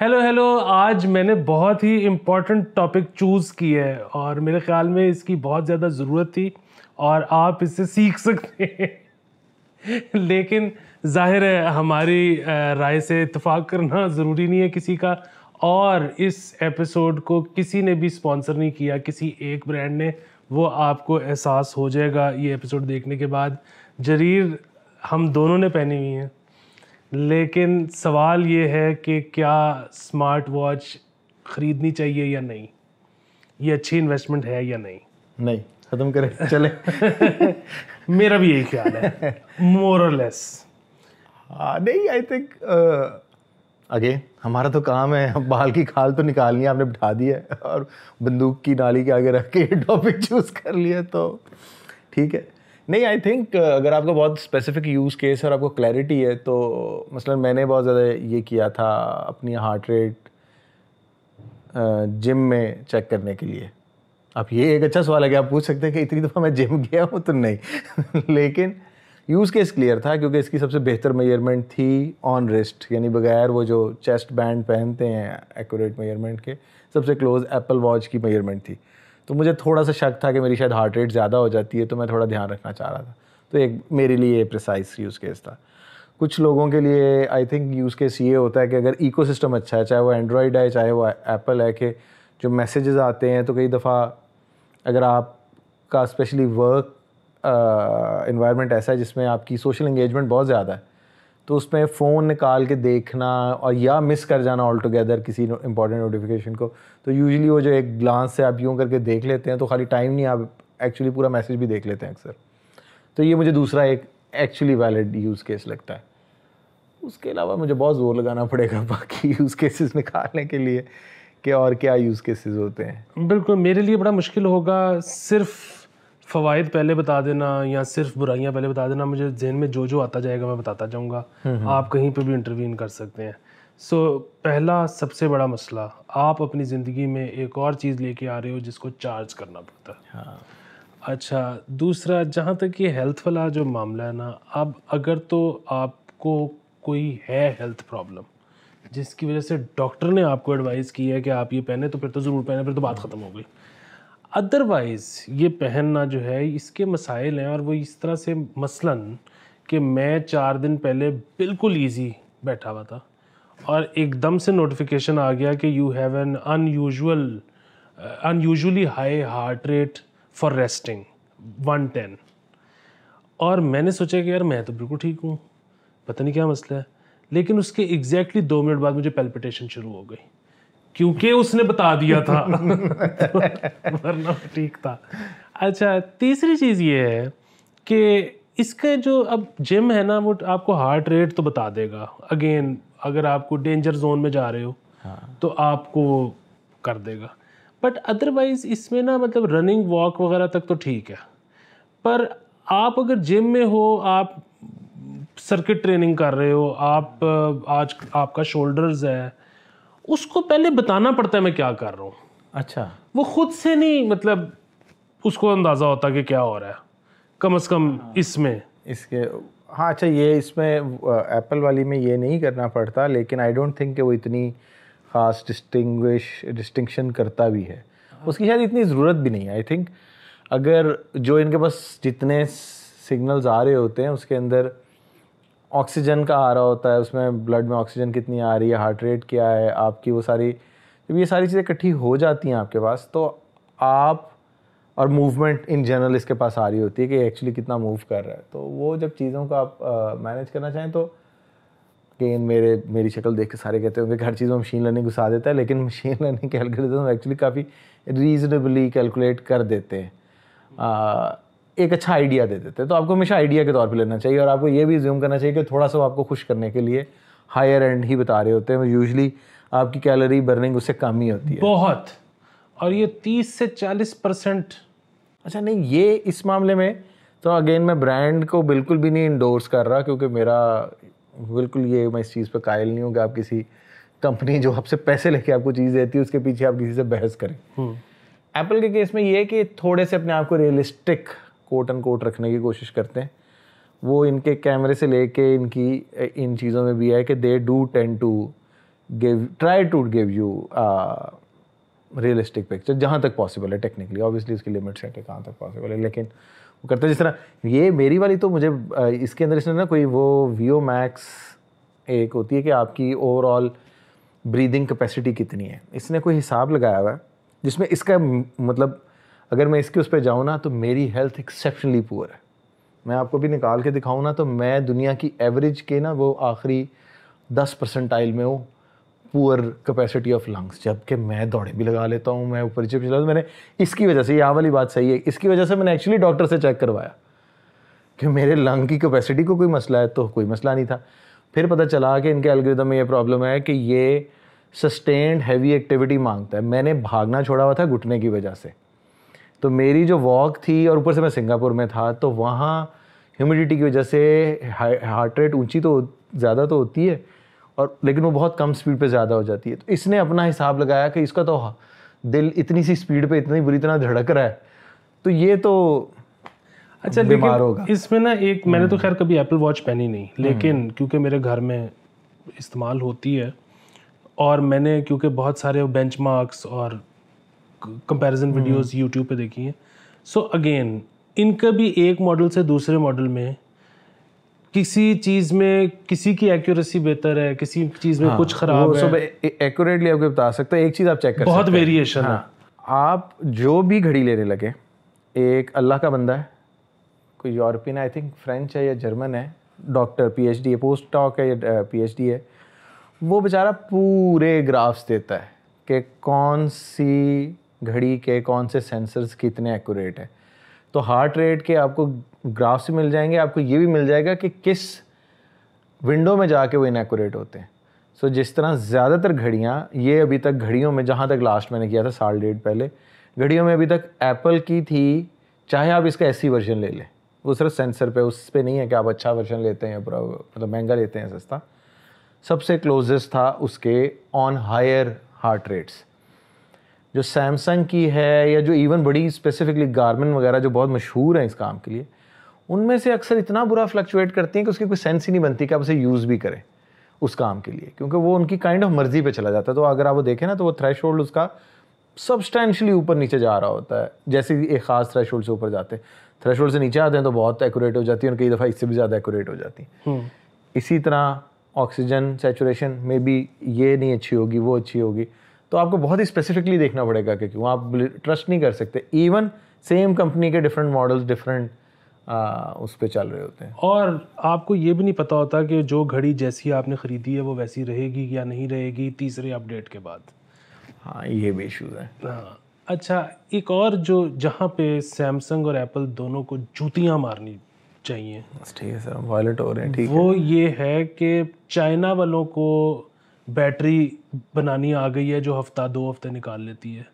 Hello hello, आज मैंने बहुत ही इम्पोर्टेंट टॉपिक चूज़ किया है और मेरे ख्याल में इसकी बहुत ज़्यादा ज़रूरत थी और आप इससे सीख सकते हैं। लेकिन जाहिर है हमारी राय से इत्तेफाक करना ज़रूरी नहीं है किसी का। और इस एपिसोड को किसी ने भी स्पॉन्सर नहीं किया, किसी एक ब्रांड ने। वो आपको एहसास हो जाएगा ये एपिसोड देखने के बाद। जरीर हम दोनों ने पहनी हुई हैं, लेकिन सवाल ये है कि क्या स्मार्ट वॉच ख़रीदनी चाहिए या नहीं, ये अच्छी इन्वेस्टमेंट है या नहीं। नहीं, ख़त्म करें चले। मेरा भी यही ख्याल है, मोर और लेस। नहीं, आई थिंक अगेन हमारा तो काम है, हम बाल की खाल तो निकालनी है, आपने बिठा दी है और बंदूक की नाली के आगे रख के टॉपिक चूज़ कर लिया तो ठीक है। नहीं, आई थिंक अगर आपका बहुत स्पेसिफिक यूज़ केस है और आपको क्लैरिटी है तो मसलन मैंने बहुत ज़्यादा ये किया था अपनी हार्ट रेट जिम में चेक करने के लिए। अब ये एक अच्छा सवाल है कि आप पूछ सकते हैं कि इतनी दफ़ा मैं जिम गया हूँ तो नहीं लेकिन यूज़ केस क्लियर था क्योंकि इसकी सबसे बेहतर मेजरमेंट थी ऑन रिस्ट, यानी बगैर वो जो चेस्ट बैंड पहनते हैं एक्यूरेट मेजरमेंट के, सबसे क्लोज एप्पल वॉच की मेजरमेंट थी। तो मुझे थोड़ा सा शक था कि मेरी शायद हार्ट रेट ज़्यादा हो जाती है, तो मैं थोड़ा ध्यान रखना चाह रहा था। तो एक मेरे लिए प्रिसाइज यूज़ केस था। कुछ लोगों के लिए आई थिंक यूज़ केस ये होता है कि अगर इकोसिस्टम अच्छा है, चाहे वो एंड्रॉयड है चाहे वो एप्पल है, कि जो मैसेजेस आते हैं तो कई दफ़ा अगर आपका स्पेशली वर्क इन्वायरमेंट ऐसा है जिसमें आपकी सोशल एंगेजमेंट बहुत ज़्यादा है, तो उसमें फ़ोन निकाल के देखना और या मिस कर जाना ऑल टुगेदर किसी इंपॉर्टेंट नोटिफिकेशन को, तो यूजुअली वो जो एक ग्लांस से आप यूँ करके देख लेते हैं तो खाली टाइम नहीं, आप एक्चुअली पूरा मैसेज भी देख लेते हैं अक्सर। तो ये मुझे दूसरा एक एक्चुअली वैलिड यूज़ केस लगता है। उसके अलावा मुझे बहुत ज़ोर लगाना पड़ेगा बाकी यूज़ केसेस निकालने के लिए कि और क्या यूज़ केसेस होते हैं। बिल्कुल, मेरे लिए बड़ा मुश्किल होगा सिर्फ फ़वाइद पहले बता देना या सिर्फ बुराइयां पहले बता देना। मुझे जहन में जो जो आता जाएगा मैं बताता जाऊंगा, आप कहीं पे भी इंटरवीन कर सकते हैं। पहला सबसे बड़ा मसला, आप अपनी ज़िंदगी में एक और चीज़ लेके आ रहे हो जिसको चार्ज करना पड़ता है। हाँ। अच्छा, दूसरा जहाँ तक ये हेल्थ वाला जो मामला है ना, अब अगर तो आपको कोई है हेल्थ प्रॉब्लम जिसकी वजह से डॉक्टर ने आपको एडवाइस की है कि आप ये पहने, तो फिर तो ज़रूर पहने, फिर तो बात ख़त्म हो गई। अदरवाइज़ ये पहनना जो है इसके मसाइल हैं, और वो इस तरह से मसलन कि मैं 4 दिन पहले बिल्कुल इजी बैठा हुआ था और एकदम से नोटिफिकेशन आ गया कि you have an unusually high heart rate for resting 110। और मैंने सोचा कि यार मैं तो बिल्कुल ठीक हूँ, पता नहीं क्या मसला है। लेकिन उसके एग्जैक्टली 2 मिनट बाद मुझे पैल्पिटेशन शुरू हो गई क्योंकि उसने बता दिया था वरना ठीक था। अच्छा, तीसरी चीज़ ये है कि इसका जो अब जिम है ना, वो आपको हार्ट रेट तो बता देगा। अगेन अगर आपको डेंजर जोन में जा रहे हो तो आपको कर देगा, बट अदरवाइज इसमें ना मतलब रनिंग वॉक वगैरह तक तो ठीक है। पर आप अगर जिम में हो, आप सर्किट ट्रेनिंग कर रहे हो, आप आज आपका शोल्डर्स है, उसको पहले बताना पड़ता है मैं क्या कर रहा हूँ। अच्छा, वो खुद से नहीं मतलब उसको अंदाज़ा होता कि क्या हो रहा है, कम से कम इसमें इसके हाँ। अच्छा, ये इसमें एप्पल वाली में ये नहीं करना पड़ता, लेकिन आई डोंट थिंक कि वो इतनी ख़ास डिस्टिंक्शन करता भी है। उसकी शायद इतनी ज़रूरत भी नहीं है। आई थिंक अगर जो इनके पास जितने सिग्नल्स आ रहे होते हैं उसके अंदर ऑक्सीजन का आ रहा होता है, उसमें ब्लड में ऑक्सीजन कितनी आ रही है, हार्ट रेट क्या है आपकी, वो सारी जब ये सारी चीज़ें इकट्ठी हो जाती हैं आपके पास, तो आप और मूवमेंट इन जनरल इसके पास आ रही होती है कि एक्चुअली कितना मूव कर रहा है, तो वो जब चीज़ों को आप मैनेज करना चाहें तो कि मेरी शक्ल देख के सारे कहते होंगे कि हर चीज़ में मशीन लर्निंग घुसा देता है, लेकिन मशीन लर्निंग कैलकुलेटर एक्चुअली काफ़ी रीजनेबली कैलकुलेट कर देते हैं, एक अच्छा आइडिया दे देते हैं। तो आपको हमेशा आइडिया के तौर पे लेना चाहिए और आपको ये भी ज़ूम करना चाहिए कि थोड़ा सा आपको खुश करने के लिए हायर एंड ही बता रहे होते हैं। यूजुअली आपकी कैलोरी बर्निंग उससे कम ही होती है बहुत, और ये 30 से 40%। अच्छा, नहीं, ये इस मामले में तो अगेन मैं ब्रांड को बिल्कुल भी नहीं इंडोर्स कर रहा, क्योंकि मेरा बिल्कुल ये मैं इस चीज़ पे कायल नहीं हूँ कि आप किसी कंपनी जो आपसे पैसे लेके आपको चीज़ देती है उसके पीछे आप किसी से बहस करें। एप्पल के केस में ये है कि थोड़े से अपने आप को रियलिस्टिक कोट एंड कोट रखने की कोशिश करते हैं। वो इनके कैमरे से लेके इनकी इन चीज़ों में भी है कि they do tend to try to give you realistic picture जहाँ तक पॉसिबल है टेक्निकली, ऑब्वियसली उसकी लिमिट सेट है कहाँ तक पॉसिबल है, लेकिन वो करता है जिस तरह ये मेरी वाली तो मुझे इसके अंदर इसने ना कोई वो वीओ मैक्स एक होती है कि आपकी ओवरऑल ब्रीदिंग कैपेसिटी कितनी है, इसने कोई हिसाब लगाया हुआ है जिसमें इसका मतलब अगर मैं इसके उस पर जाऊँ ना तो मेरी हेल्थ एक्सेप्शनली पुअर है। मैं आपको भी निकाल के दिखाऊँ ना तो मैं दुनिया की एवरेज के ना वो आखिरी 10% में हूँ पुअर कैपेसिटी ऑफ लंग्स, जबकि मैं दौड़े भी लगा लेता हूँ, मैं ऊपर नीचे चला, तो मैंने इसकी वजह से, ये वाली बात सही है, इसकी वजह से मैंने एक्चुअली डॉक्टर से चेक करवाया कि मेरे लंग की कैपेसिटी को कोई मसला है, तो कोई मसला नहीं था। फिर पता चला कि इनके एल्गोरिथम में ये प्रॉब्लम है कि ये सस्टेन्ड हैवी एक्टिविटी मांगता है। मैंने भागना छोड़ा हुआ था घुटने की वजह से, तो मेरी जो वॉक थी और ऊपर से मैं सिंगापुर में था तो वहाँ ह्यूमिडिटी की वजह से हार्ट रेट ऊंची तो ज़्यादा तो होती है और लेकिन वो बहुत कम स्पीड पे ज़्यादा हो जाती है। तो इसने अपना हिसाब लगाया कि इसका तो दिल इतनी सी स्पीड पे इतनी बुरी तरह धड़क रहा है, तो ये तो अच्छा बीमार होगा। इसमें ना एक मैंने तो खैर कभी एप्पल वॉच पहनी नहीं, लेकिन क्योंकि मेरे घर में इस्तेमाल होती है और मैंने क्योंकि बहुत सारे बेंचमार्क्स और कंपैरिजन वीडियोस यूट्यूब पे देखी हैं, सो अगेन इनका भी एक मॉडल से दूसरे मॉडल में किसी चीज़ में किसी की एक्यूरेसी बेहतर है, किसी चीज़ में कुछ खराब है, सब एक्यूरेटली आपको बता सकते हैं। एक चीज़ आप चेक कर बहुत सकते हैं, वेरिएशन है। आप जो भी घड़ी लेने लगे, एक अल्लाह का बंदा है, कोई यूरोपियन आई थिंक फ्रेंच है या जर्मन है, डॉक्टर पीएचडी है, पोस्ट डॉक है या पीएचडी है, वो बेचारा पूरे ग्राफ्स देता है कि कौन सी घड़ी के कौन से सेंसर्स कितने एक्यूरेट है। तो हार्ट रेट के आपको ग्राफ्स मिल जाएंगे, आपको ये भी मिल जाएगा कि किस विंडो में जाके वो इनएक्यूरेट होते हैं। सो जिस तरह ज़्यादातर घड़ियाँ, ये अभी तक घड़ियों में जहाँ तक लास्ट मैंने किया था साल डेढ़ पहले, घड़ियों में अभी तक एप्पल की थी, चाहे आप इसका एससी वर्जन ले लें, वो सिर्फ सेंसर पे, उस पर नहीं है कि आप अच्छा वर्जन लेते हैं पूरा मतलब महंगा लेते हैं सस्ता, सबसे क्लोजेस्ट था उसके ऑन हायर हार्ट रेट्स। जो सैमसंग की है या जो इवन बड़ी स्पेसिफिकली गार्मिन वगैरह जो बहुत मशहूर हैं इस काम के लिए, उनमें से अक्सर इतना बुरा फ्लक्चुएट करती हैं कि उसकी कोई सेंस ही नहीं बनती कि आप उसे यूज़ भी करें उस काम के लिए, क्योंकि वो उनकी काइंड ऑफ मर्जी पे चला जाता है। तो अगर आप वो देखें ना तो वो थ्रेशोल्ड उसका सब्सटैंशियली ऊपर नीचे जा रहा होता है, जैसे एक ख़ास थ्रेशोल्ड से ऊपर जाते हैं, थ्रेशोल्ड से नीचे आते हैं तो बहुत एक्यूरेट हो जाती है और कई दफ़ा इससे भी ज़्यादा एक्यूरेट हो जाती है। इसी तरह ऑक्सीजन सैचुरेशन में भी ये नहीं अच्छी होगी, वो अच्छी होगी, तो आपको बहुत ही स्पेसिफिकली देखना पड़ेगा कि क्यों आप ट्रस्ट नहीं कर सकते। इवन सेम कंपनी के डिफरेंट मॉडल्स डिफरेंट उस पर चल रहे होते हैं, और आपको ये भी नहीं पता होता कि जो घड़ी जैसी आपने ख़रीदी है वो वैसी रहेगी या नहीं रहेगी तीसरे अपडेट के बाद। हाँ, ये भी इशूज़ है। हाँ, अच्छा एक और जो जहाँ पे सैमसंग और एप्पल दोनों को जूतियाँ मारनी चाहिए, ठीक है सर, वायलेट हो रहे हैं, ठीक वो ये है कि चाइना वालों को बैटरी बनानी आ गई है जो हफ्ता 2 हफ्ते निकाल लेती है।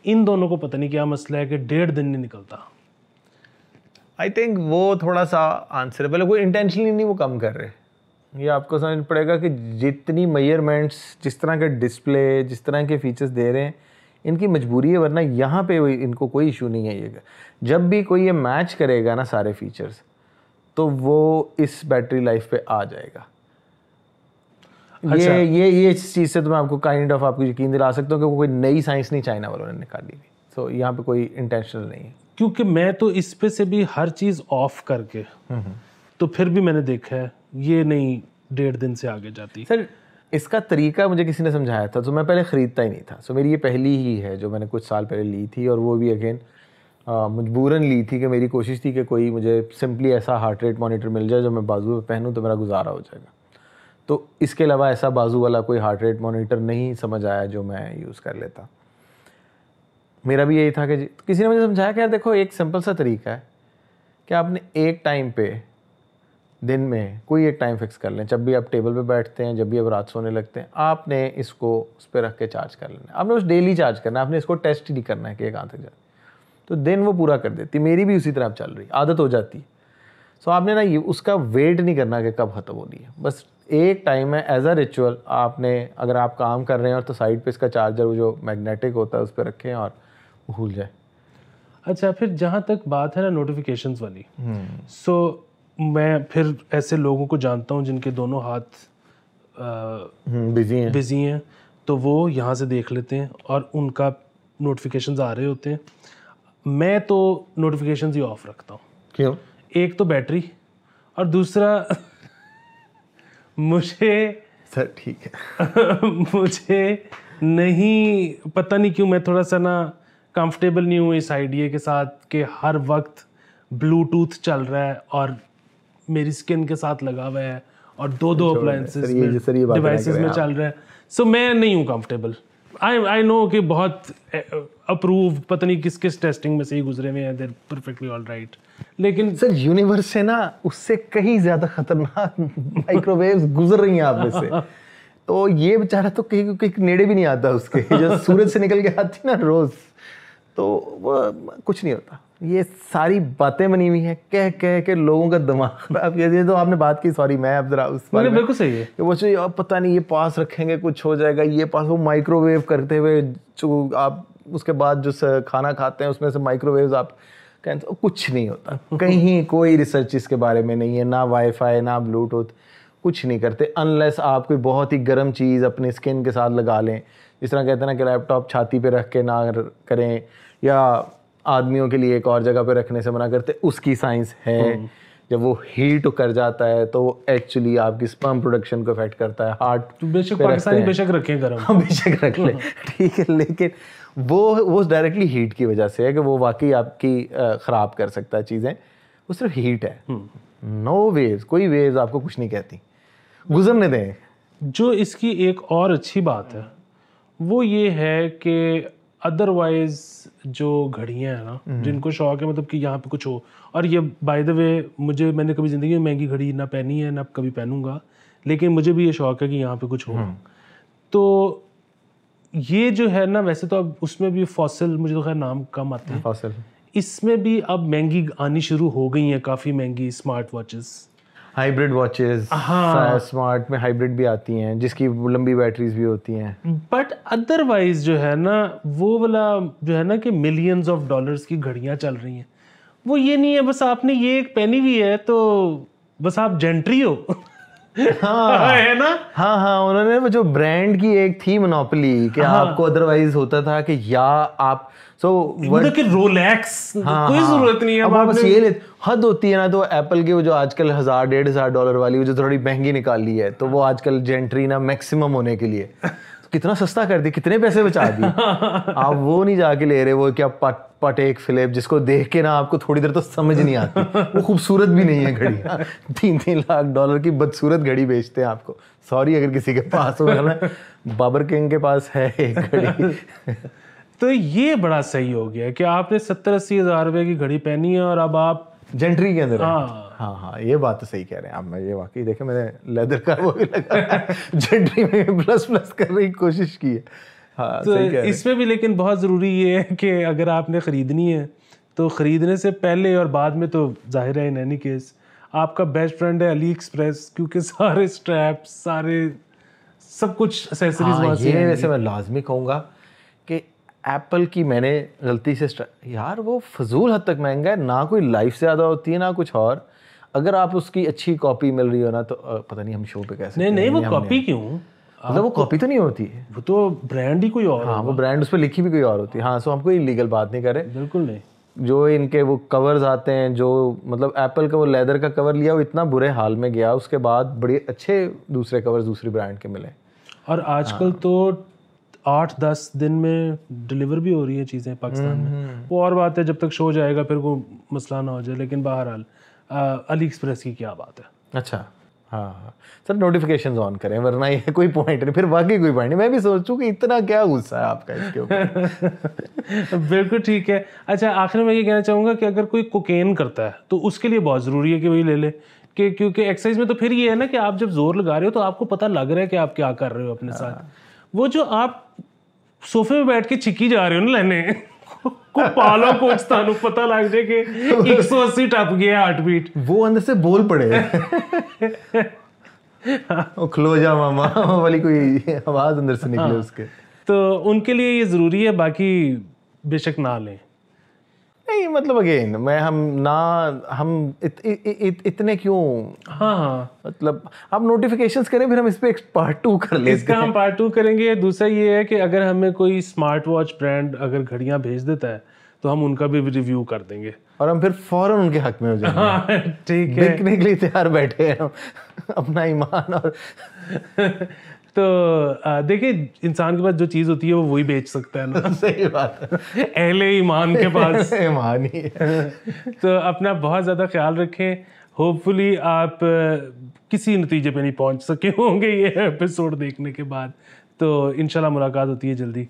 इन दोनों को पता नहीं क्या मसला है कि 1.5 दिन नहीं निकलता। आई थिंक वो थोड़ा सा आंसरेबल है, कोई इंटेंशनली नहीं वो कम कर रहे। ये आपको समझ पड़ेगा कि जितनी मेजरमेंट्स, जिस तरह के डिस्प्ले, जिस तरह के फीचर्स दे रहे हैं, इनकी मजबूरी है, वरना यहाँ पे इनको कोई इशू नहीं है। ये जब भी कोई ये मैच करेगा ना सारे फीचर्स, तो वो इस बैटरी लाइफ पे आ जाएगा। अच्छा। ये इस चीज़ से तो मैं आपको काइंड ऑफ आपको यकीन दिला सकता हूँ कि वो कोई नई साइंस नहीं चाइना वालों ने निकाली हुई। सो यहाँ पे कोई इंटेंशनल नहीं है, क्योंकि मैं तो इस पे से भी हर चीज़ ऑफ करके तो फिर भी मैंने देखा है ये नहीं 1.5 दिन से आगे जाती। सर इसका तरीका मुझे किसी ने समझाया था, तो मैं पहले ख़रीदता ही नहीं था। सो मेरी ये पहली ही है जो मैंने कुछ साल पहले ली थी, और वो भी अगेन मजबूरन ली थी कि मेरी कोशिश थी कि कोई मुझे सिंपली ऐसा हार्ट रेट मॉनिटर मिल जाए जो मैं बाजू पे पहनूं तो मेरा गुजारा हो जाएगा। तो इसके अलावा ऐसा बाजू वाला कोई हार्ट रेट मॉनिटर नहीं समझ आया जो मैं यूज़ कर लेता। मेरा भी यही था कि किसी ने मुझे समझाया कि यार देखो एक सिंपल सा तरीका है कि आपने एक टाइम पे दिन में कोई एक टाइम फिक्स कर लें, जब भी आप टेबल पे बैठते हैं, जब भी आप रात सोने लगते हैं, आपने इसको उस पर रख के चार्ज कर लेना। आपने उस डेली चार्ज करना है, आपने इसको टेस्ट ही नहीं करना है कि कहाँ तक जाए, तो दिन वो पूरा कर देती। मेरी भी उसी तरह चल रही, आदत हो जाती है। सो आपने ना ये उसका वेट नहीं करना कि कब ख़त्म होनी है, बस एक टाइम है एज अ रिचुअल। आपने अगर आप काम कर रहे हैं और तो साइड पे इसका चार्जर वो जो मैग्नेटिक होता है उस पर रखें और भूल जाए। अच्छा, फिर जहाँ तक बात है ना नोटिफिकेशंस वाली, सो मैं फिर ऐसे लोगों को जानता हूँ जिनके दोनों हाथ बिजी हैं तो वो यहाँ से देख लेते हैं और उनका नोटिफिकेशंस आ रहे होते हैं। मैं तो नोटिफिकेशंस ही ऑफ रखता हूँ। क्यों? एक तो बैटरी और दूसरा मुझे सर ठीक है मुझे नहीं पता नहीं क्यों मैं थोड़ा सा ना कंफर्टेबल नहीं हूँ इस आइडिया के साथ कि हर वक्त ब्लूटूथ चल रहा है और मेरी स्किन के साथ लगा हुआ है और दो अप्लायंसेस डिवाइसेस में चल रहा है। सो मैं नहीं हूँ कंफर्टेबल। आई नो कि बहुत अप्रूव पता नहीं किस किस टेस्टिंग में से ही गुजरे हुए हैं, देयर परफेक्टली ऑल राइट, लेकिन सर यूनिवर्स से ना उससे कहीं ज्यादा खतरनाक माइक्रोवेव्स गुजर रही हैं आप में से। तो ये बेचारा तो कहीं नेड़े भी नहीं आता उसके, जो सूरज से निकल के आती ना रोज, तो वो कुछ नहीं होता। ये सारी बातें बनी हुई हैं कह कह के लोगों का दिमाग खराब किया। ये तो आपने बात की, सॉरी मैं अब जरा उस बारे में, बिल्कुल सही है कि वो चाहिए पता नहीं ये पास रखेंगे कुछ हो जाएगा, ये पास वो माइक्रोवेव करते हुए जो आप उसके बाद जो खाना खाते हैं उसमें से माइक्रोवेव्स आप कहते हो, कुछ नहीं होता। कहीं कोई रिसर्च इसके बारे में नहीं है, ना वाईफाई ना ब्लूटूथ, कुछ नहीं करते अनलेस आप कोई बहुत ही गर्म चीज़ अपने स्किन के साथ लगा लें। जिस तरह कहते हैं ना कि लैपटॉप छाती पे रख के ना करें, या आदमियों के लिए एक और जगह पे रखने से मना करते, उसकी साइंस है। जब वो हीट कर जाता है तो वो एक्चुअली आपकी स्पर्म प्रोडक्शन को अफेक्ट करता है। हार्ट तो बेशक पाकिस्तानी बेशक रखें गरम, हाँ बेशक रख ले ठीक है, लेकिन वो डायरेक्टली हीट की वजह से है कि वो वाकई आपकी ख़राब कर सकता है चीज़ें। वो सिर्फ हीट है, नो वेव्स, कोई वेव्स आपको कुछ नहीं कहती, गुजरने दें। जो इसकी एक और अच्छी बात है वो ये है कि अदरवाइज जो घड़ियाँ हैं ना, जिनको शौक है मतलब कि यहाँ पे कुछ हो, और ये बाय द वे मैंने कभी ज़िंदगी में महंगी घड़ी ना पहनी है ना कभी पहनूंगा, लेकिन मुझे भी ये शौक है कि यहाँ पे कुछ हो। तो ये जो है ना, वैसे तो अब उसमें भी फॉसिल, मुझे तो खैर नाम कम आते हैं फॉसिल, इसमें भी अब महंगी आनी शुरू हो गई हैं, काफ़ी महंगी स्मार्ट वॉचेस, हाइब्रिड वॉचेस। हाँ स्मार्ट में हाइब्रिड भी आती हैं जिसकी लंबी बैटरीज भी होती हैं। बट अदरवाइज जो है ना वो वाला जो है ना कि मिलियंस ऑफ डॉलर्स की घड़ियां चल रही हैं, वो ये नहीं है बस आपने ये एक पहनी हुई है तो बस आप जेंट्री हो। हाँ है ना, हाँ हाँ, उन्होंने वो जो ब्रांड की एक थी मोनोपोली कि आपको अदरवाइज होता था कि या आप मतलब कि रोलेक्स कोई जरूरत नहीं है। अब बस ये हद होती है ना, तो एप्पल की वो जो आजकल $1000-1500 वाली वो जो थोड़ी महंगी निकाल ली है, तो वो आजकल जेंट्री ना मैक्सिमम होने के लिए तो कितना सस्ता कर दी, कितने पैसे बचा दिए। आप वो नहीं जाके ले रहे, वो क्या पटेक फिलिप जिसको देख के ना आपको थोड़ी देर तो समझ नहीं आती, वो खूबसूरत भी नहीं है घड़ी। $3-3 लाख की बदसूरत घड़ी बेचते हैं आपको। सॉरी अगर किसी के पास हो ना, बाबर किंग के पास है एक घड़ी। तो ये बड़ा सही हो गया कि आपने 70-80 हज़ार रुपए की घड़ी पहनी है और अब आप जेंट्री के अंदर। हाँ हाँ, ये बात तो सही कह रहे हैं आप। मैं ये वाकई देखे, मैंने लेदर का वो भी लगा जेंट्री में प्लस करने की कोशिश की है। हाँ, तो सही कह रहे हैं। इसमें भी लेकिन बहुत ज़रूरी ये है कि अगर आपने ख़रीदनी है तो ख़रीदने से पहले और बाद में तो जाहिर है इन एनी केस आपका बेस्ट फ्रेंड है अली एक्सप्रेस, क्योंकि सारे स्ट्रैप्स सारे सब कुछ एक्सेसरीज वहाँ से ये वैसे मैं लाजमी कहूँगा कि एप्पल की मैंने गलती से यार वो फजूल हद तक महंगा है, ना कोई लाइफ से ज़्यादा होती है ना कुछ और। अगर आप उसकी अच्छी कॉपी मिल रही हो ना तो पता नहीं हम शो पे कैसे, नहीं वो कॉपी क्यों, मतलब वो कॉपी तो नहीं होती है, वो तो ब्रांड ही कोई और। हाँ वो ब्रांड उस पर लिखी भी कोई और होती है। हाँ, सो हम कोई इलीगल बात नहीं कर रहे, बिल्कुल नहीं। जो इनके वो कवर्स आते हैं, जो मतलब एप्पल का वो लेदर का कवर लिया वो इतना बुरे हाल में गया, उसके बाद बड़े अच्छे दूसरे कवर्स दूसरी ब्रांड के मिले। और आजकल तो 8-10 दिन में डिलीवर भी हो रही है चीज़ें पाकिस्तान में। वो और बात है, जब तक शो जाएगा फिर कोई मसला ना हो जाए। लेकिन बहरहाल अली एक्सप्रेस की क्या बात है। अच्छा हाँ सर, नोटिफिकेशंस ऑन करें वरना ये कोई पॉइंट नहीं, फिर बाकी कोई पॉइंट नहीं। मैं भी सोचूं कि इतना क्या गुस्सा है आपका इसके ऊपर। बिल्कुल ठीक है। अच्छा, आखिर में ये कहना चाहूँगा कि अगर कोई कोकेन करता है तो उसके लिए बहुत ज़रूरी है कि वही ले ले, कि क्योंकि एक्सरसाइज में तो फिर ये है ना कि आप जब जोर लगा रहे हो तो आपको पता लग रहा है कि आप क्या कर रहे हो अपने साथ। वो जो आप सोफे में बैठ के चिक्की जा रहे हो ना लेने को पालो कुछ तानु पता लग जाए कि 180 टप गया हार्ट बीट, वो अंदर से बोल पड़े वो खलो जा मामा वाली कोई आवाज अंदर से निकले उसके। तो उनके लिए ये ज़रूरी है, बाकी बेशक ना लें। नहीं मतलब अगेन मैं हम इतने क्यों, हाँ हाँ, मतलब आप नोटिफिकेशंस करें फिर हम इस पे एक पार्ट 2 कर लेते इसका हैं। हम पार्ट 2 करेंगे। दूसरा ये है कि अगर हमें कोई स्मार्ट वॉच ब्रांड अगर घड़ियां भेज देता है तो हम उनका भी रिव्यू कर देंगे। और हम फिर फौरन उनके हक में हो जाएंगे। हाँ ठीक है। बिकने के लिए तैयार बैठे हैं हम अपना ईमान और तो देखिए, इंसान के पास जो चीज़ होती है वो वही बेच सकता है ना। सही बात है, अहले ईमान के पास। ईमान ही है। तो अपना बहुत ज़्यादा ख्याल रखें। होपफुली आप किसी नतीजे पे नहीं पहुंच सके होंगे ये एपिसोड देखने के बाद। तो इंशाल्लाह मुलाकात होती है जल्दी।